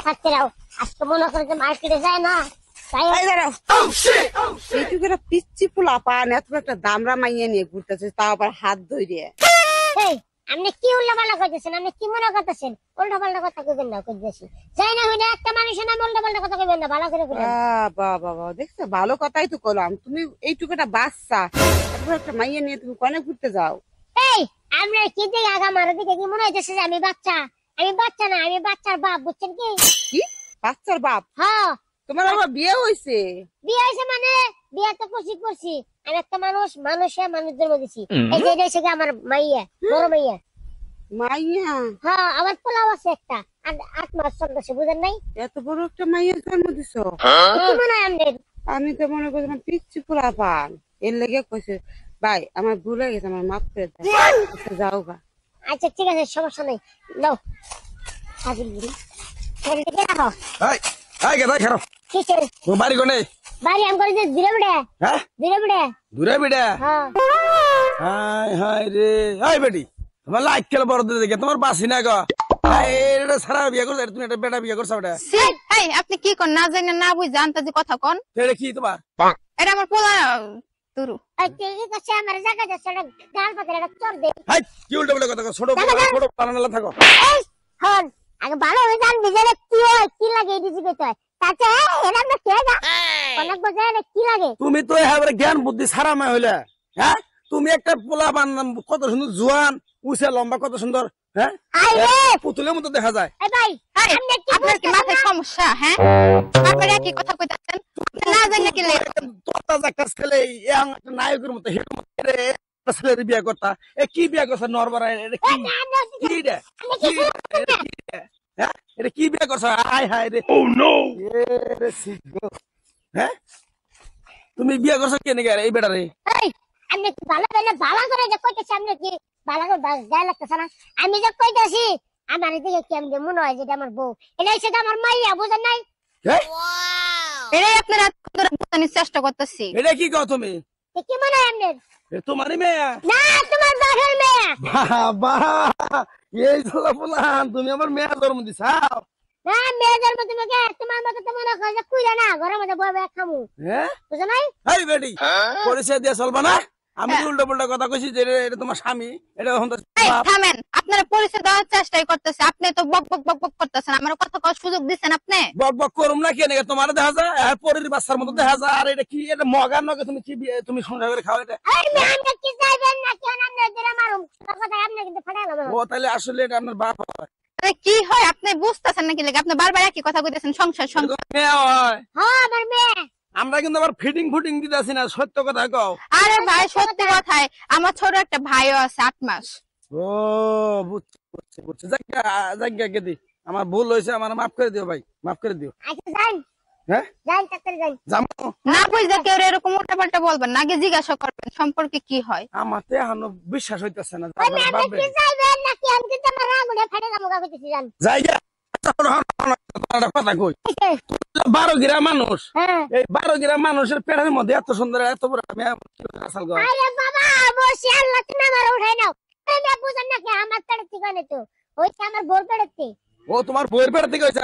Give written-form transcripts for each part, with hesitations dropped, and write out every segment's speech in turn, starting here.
থাকতে রাও, আজকে মনে করে যে মার্কেটে যায় না তাই এইটুকু একটা পিচ্ছি পোলা পান এত একটা দামরা মাইয়া নিয়ে ঘুরতেছে তাও আবার হাত ধরিয়ে। এই আপনি কি উল্টাপাল্টা করতেছেন? আপনি কি মনে করতেছেন? উল্টাপাল্টা কথা কইবেন না, কইতেছি যাই না হইলে একটা মানুষের নাম উল্টাপাল্টা কথা কইবেন না, ভালো করে কইবেন। বাবা দেখছো, ভালো কথাই তো করলাম। তুমি এইটুকু একটা বাচ্চা এত একটা মাইয়া নিয়ে তুমি কনে ঘুরতে যাও? এই আমরা কি দিকে আগা মারা দিকে কি মনে হইতেছে যে আমি বাচ্চা? আমি বাচ্চা না, আমি বাচ্চার বাপ, বুঝছেন কি? কি বাচ্চার বাপ? হ্যাঁ, তোমার আবার বিয়ে হয়েছে? বিয়ে হয়েছে মানে বিয়ে তো করছি। আমি একটা মানুষ জন্ম দিছি। এই যে এটা হচ্ছে কি আমার মাইয়া, বড় মাইয়া। মাইয়া? হ্যাঁ, আমার পোলাও আছে একটা, 8 মাস চলতেছে, বুঝেন নাই? এত বড় একটা মাইয়া জন্ম দিছো? কি মনে হয় আপনার? আমি তো মনে করছিলাম পিচ্ছি পোলা পান, এর লেগে কইছে। ভাই আমার ভুল হয়ে গেছে, আমার মাফ করে দাও। আচ্ছা, যাও গা। আচ্ছা ঠিক আছে, সমস্যা নেই, নাও হাজির বুড়ি ছেলেটিকে রাখো। এই এই গেদা খারাপ কিসের তোর বাড়ি কোনে? বাড়ি আম করে যে দূরে বেড়ে হ্যাঁ দূরে বেড়ে। দূরে বিড়া। হ্যাঁ, হাই হাই রে, এই বেটি তোমার লাইক কেন বড় দেখে তোমার বাসি না গো? এটা সারা বিয়ে করছো, তুমি একটা বেটা বিয়ে করছো? ওটা এই আপনি কি কোন না জানেন না বুঝ জানতা যে কথা কোন? এটা কি তোমার? এটা আমার পোলা তুরু। এই কি করছে আমার জায়গা যাচ্ছে, একটা গাল পাতে একটা চর দে। হাই কি উল্টো বলে কথা কও? ছোট ছোট পানালা থাকো। এই হন আগে ভালো হয়ে জানবি যে এটা কি হয়, কি লাগে এই দিকে তো তাতে এরা না কে যা অনেক বোঝে না কি লাগে। তুমি তো এবারে জ্ঞান বুদ্ধি সারা মা হইলে। হ্যাঁ তুমি একটা পোলা বান, কত সুন্দর জোয়ান, উঁচা লম্বা, কত সুন্দর। হ্যাঁ আই রে পুতুলের মতো দেখা যায়। এই ভাই আপনি কি আপনার কি মাথায় সমস্যা? হ্যাঁ আপনারা কি কথা কইতাছেন? না জানেন কি লে তোতা একটা ছেলে একটা নায়কের মতো হিরো মতো একটা ছেলের বিয়ে করতা। এ কি বিয়ে করছে নরবরা? এটা কি কি রে? কি এটা কি রে? হ্যাঁ এটা কি বিয়ে করছে? হাই হাই রে, ও নো রে সিগো। হ্যাঁ তুমি বিয়ে করছো কেন গে এই বেটা রে? এই আপনি কি ভালো করে যে কইতেছি, আপনি কি ভালো করে গায়ে লাগতেছে না? আমি যে কইতেছি আমার দিকে কেমন মনে হয় যে এটা আমার বউ, এটা হচ্ছে আমার মাইয়া, বুঝেন নাই? হ্যাঁ এরাই আপনারা বুঝানোর চেষ্টা করতেছি। এটা কি কও তুমি? এ কি মনে হয় আপনার? এ তোমারই মেয়ে? না, তোমার বাপের মেয়ে। বাবা এই ছোলা পোলান, তুমি আমার মেয়ে জন্ম দিছাও? না, মেয়েদের মতো তোমাকে তোমার মতো তো মনে হয় যে কুইরা না ঘরের মধ্যে বয়ে বয়ে খামু, হ্যাঁ বুঝো নাই? এই বেটি পরিচয় দিয়ে চলবা না। আমি উল্টো পাল্টা কথা কইছি যে এটা তোমার স্বামী, এটা এখন তো এই বাপ। থামেন, আপনারা পরিচয় দেওয়ার চেষ্টাই করতেছে। আপনি তো বক বক বক বক করতেছেন, আমার কথা কওয়ার সুযোগ দিচ্ছেন আপনি। বক বক করুম না কেন? তোমার দেখা যায় আর পরের বাচ্চার মতো দেখা যায়। আর এটা কি, এটা মগার নগে তুমি কি তুমি সংসার করে খাও? এটা এই মেয়ে আমরা কি চাইবেন না কেন আমরা দিরা মারুম কথা আপনি কিন্তু ফাটাইলাম। ও তাহলে আসলে এটা আপনার বাপ হয়? তাহলে কি হয় আপনি বুঝতেছেন নাকি লেগে? আপনি বারবার একই কথা কইতেছেন, সংসার এটা সংসার। তো মেয়ে হয়। হ্যাঁ আমার মেয়ে। আমরা কিন্তু আবার ফিটিং ফুটিং দিতেছি না, সত্য কথা কও। আরে ভাই সত্যি কথাই, আমার ছোট একটা ভাইও আছে 8 মাস। ও বুঝছি বুঝছি বুঝছি। জায়গা গেদি আমার ভুল হয়েছে, আমার মাফ করে দিও ভাই, মাফ করে দিও। আচ্ছা যাই হ্যাঁ যাই তাড়াতাড়ি যাই। যাবো। না বুঝলে কেউ এরকম উল্টাপাল্টা বলবেন না, আগে জিজ্ঞাসা করবেন সম্পর্কে কি হয়। আমার তো এখনো বিশ্বাস হইতেছে না। ওই মেয়ে আমরা কি চাইবেন না কি আমি কিন্তু আমার রাগুনে ফাটাইলাম কইতেছি জান। জায়গা কথা কই, 12 গ্রাম মানুষ, হ্যাঁ এই 12 গ্রাম মানুষের পেটের মধ্যে এত সুন্দর এত বড় আমি আসাল গো। আরে বাবা বসে আল্লাহ তুমি আমার উঠাই নাও। তুমি বুঝেন না কি আমার পেটের থেকে আনে তো ওইটা আমার বউর পেটের থেকে। ও তোমার বউয়ের পেট থেকে হইছে?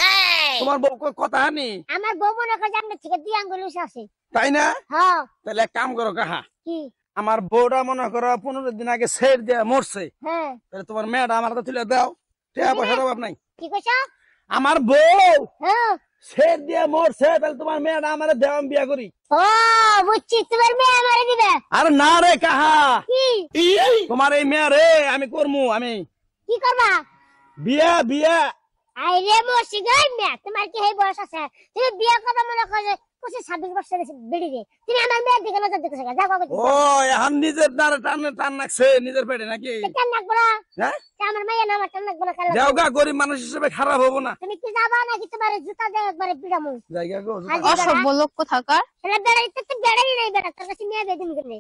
হ্যাঁ তোমার বউ কথা হানি? আমার বউ মনে করে যে আপনার থেকে 2 আঙ্গুল উঁচু আছে। তাই না? হ্যাঁ তাহলে এক কাম করো কাহা, কি? আমার বউটা মনে করো 15 দিন আগে ছেড় দিয়ে মরছে, হ্যাঁ তাহলে তোমার মেয়েটা আমার হাতে তুলে দাও, টাকা পয়সা অভাব নাই। কি কইছো? আমার বউ হ্যাঁ ছেড় দিয়ে মরছে, তাহলে তোমার মেয়েটা আমার দেওয়া আমি বিয়া করি। ও বুঝছি, তোমার মেয়ে আমারে দিবে। আর না রে কাহা, কি তোমার এই মেয়ে রে আমি করমু, আমি কি করবা? বিয়া বিয়া। আইরে মরছি গাই মেয়ে, তোমার কি এই বয়স আছে? তুমি বিয়ে কথা মনে করো যে 26 বছর বেড়ে রে, তুমি আমার মেয়ের দিকে নজর দিতেছ কেন? যাও কাগজ ও এখন নিজের দ্বারা টান নাকছে নিজের পেটে নাকি? কেন নাকবো না? হ্যাঁ আমার মেয়ে না আমার টান নাকবো না কেন? দেওগা গরিব মানুষ হিসেবে খারাপ হবো না। তুমি কি যাবা নাকি তোমার জুতা দিয়ে একবারে পিড়ামু? জায়গা গো হাজি অসভ্য লোক কোথাকার। বেড়া, এটা তো বেড়াই নাই বেড়া, তোর কাছে মেয়ে বেদিন কেন?